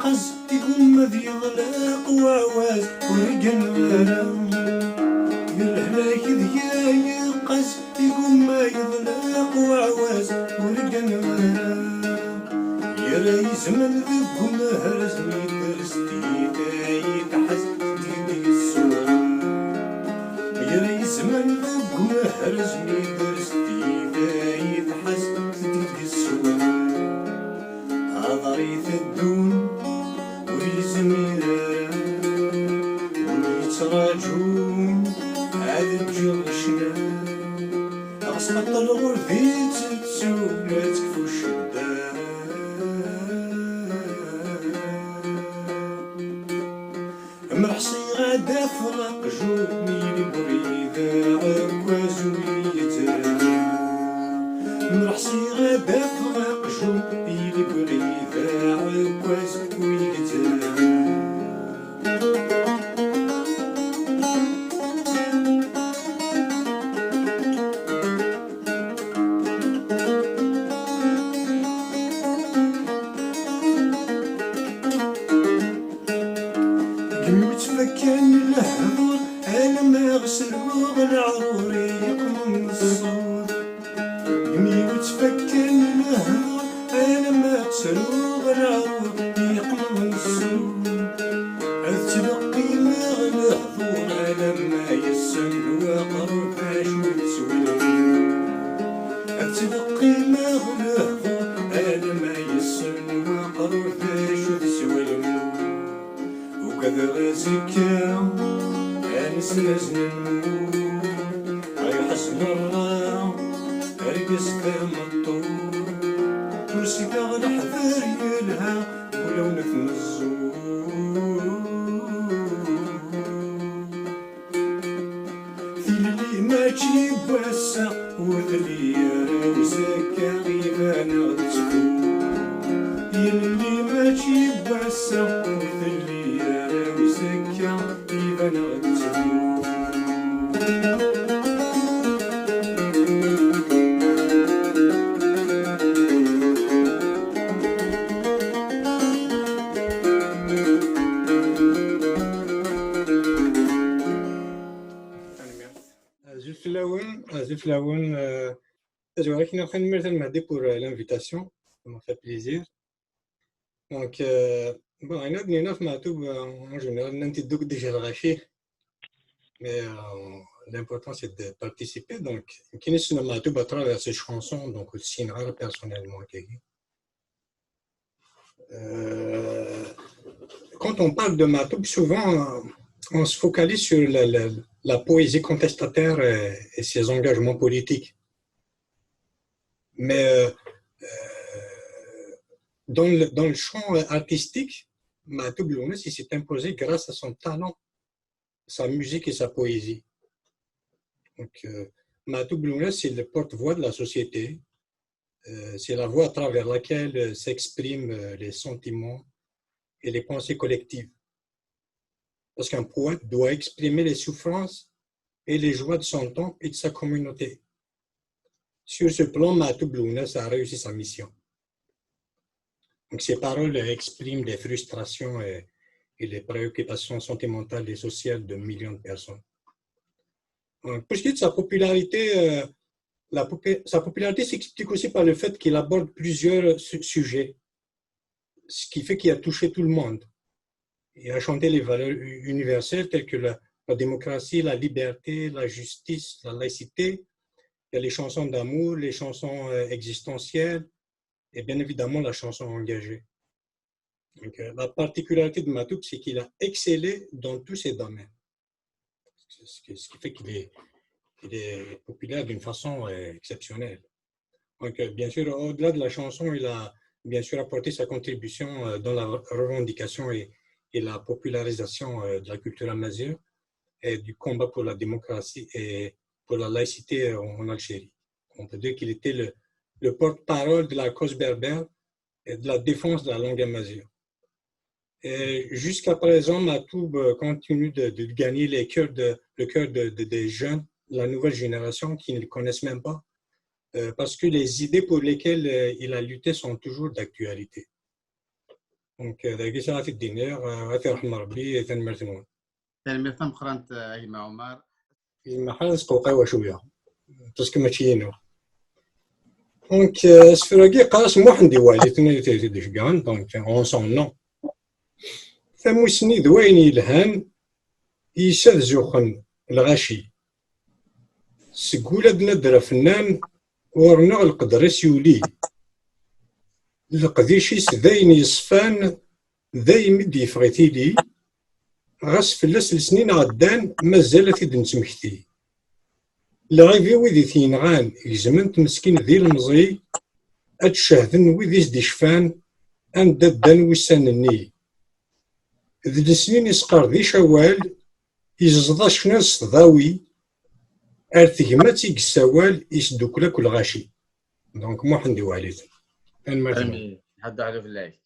قصدي قم في ظلاق وعواز ورقن غرام يلهلاك ذياي قصدي قم يظلاق وعواز ورقن غرام يا ريس من ذقم هرسني درستي دايت حسدي دي السوام يا ريس من ذقم هرسني درستي دايت حسدي دي السوام عضريت الدون ويزميرا ويتراجون عاد تجرشنا أسقط الغرفي تتسوق لا تكفو الشدة مرحصي غادا فرق جوك ميلي بريدة عكواز ويترا مرحصي غادا فرق جوك ميلي بريدة عكواز ويترا متفكن الهضور انا ما غسلوغ العروري يقمن الصور متفكن الهضور انا ما غسلوغ العرور يقمن الصور اتلقي ما الهضور انا ما يسن وقرب باش وتسولف اتلقي ما الهضور انا ما يسن وقرب باش وتسولف وكذا غازيكا أنس نزن الموت هاي حسن الله أرقص فهم الطول كرسي داغ الحذر يلها ولو نثن الزور في اللي ما تجيب وسع وذلي راوسكا غيبان غتفور يلي ما تجيب وسع وذلي Zulflaouen, j'aimerais qu'il nous remercie pour l'invitation, ça m'a fait plaisir. Donc, bon, un autre neuf matou en général nanti douk déjà raché, mais l'important c'est de participer. Donc, qui n'est pas matou à travers ces chansons, donc le signera personnellement. Quand on parle de matou, souvent on se focalise sur la poésie contestataire et ses engagements politiques. Mais dans le champ artistique, Matou Blounès s'est imposé grâce à son talent, sa musique et sa poésie. Donc, Matou Blounès, c'est le porte-voix de la société. C'est la voix à travers laquelle s'expriment les sentiments et les pensées collectives. Parce qu'un poète doit exprimer les souffrances et les joies de son temps et de sa communauté. Sur ce plan, Matou Blounès a réussi sa mission. Donc, ces paroles expriment les frustrations et les préoccupations sentimentales et sociales de millions de personnes. Donc, pour ce qui est de sa popularité, sa popularité s'explique aussi par le fait qu'il aborde plusieurs sujets, ce qui fait qu'il a touché tout le monde. Il a chanté les valeurs universelles telles que la démocratie, la liberté, la justice, la laïcité. Il y a les chansons d'amour, les chansons existentielles et bien évidemment la chanson engagée. Donc, la particularité de Matou, c'est qu'il a excellé dans tous ces domaines. Ce qui fait qu'il est populaire d'une façon exceptionnelle. Donc, bien sûr, au-delà de la chanson, il a bien sûr apporté sa contribution dans la revendication et la popularisation de la culture amazigh et du combat pour la démocratie et pour la laïcité en Algérie. On peut dire qu'il était le porte-parole de la cause berbère et de la défense de la langue amazigh. Jusqu'à présent, Matou continue de gagner le cœur des jeunes, la nouvelle génération qui ne le connaissent même pas, parce que les idées pour lesquelles il a lutté sont toujours d'actualité. دونك داكي ساعه في الدنيا غادي يرحم ربي تنمرتمون تلميذ مخرنت ايما عمر ما حال نسقوقيوا شويه باسكو ماشي نو دونك سفراكي قاس موحندي والي تني تيديش كان دونك اون سون نو ثموسني دوين يلهان يساد زوخن الغاشي سقولة ندرا فنان ورنا القدرس يولي القديشيس ذاين يصفان ذاي مدي فغيتيلي غاس فلاس السنين عدان مازال تيد نتمكتي لغايفي ويدي تينغان يزمنت مسكين ذي المزي اتشاهدن ويدي زدي شفان أندا دان وسانني ذي السنين يسقر ذي شوال يزضا شناس ضاوي ارتجماتي السوال يسدوكلا كل غاشي دونك محندي والد حد على فلاك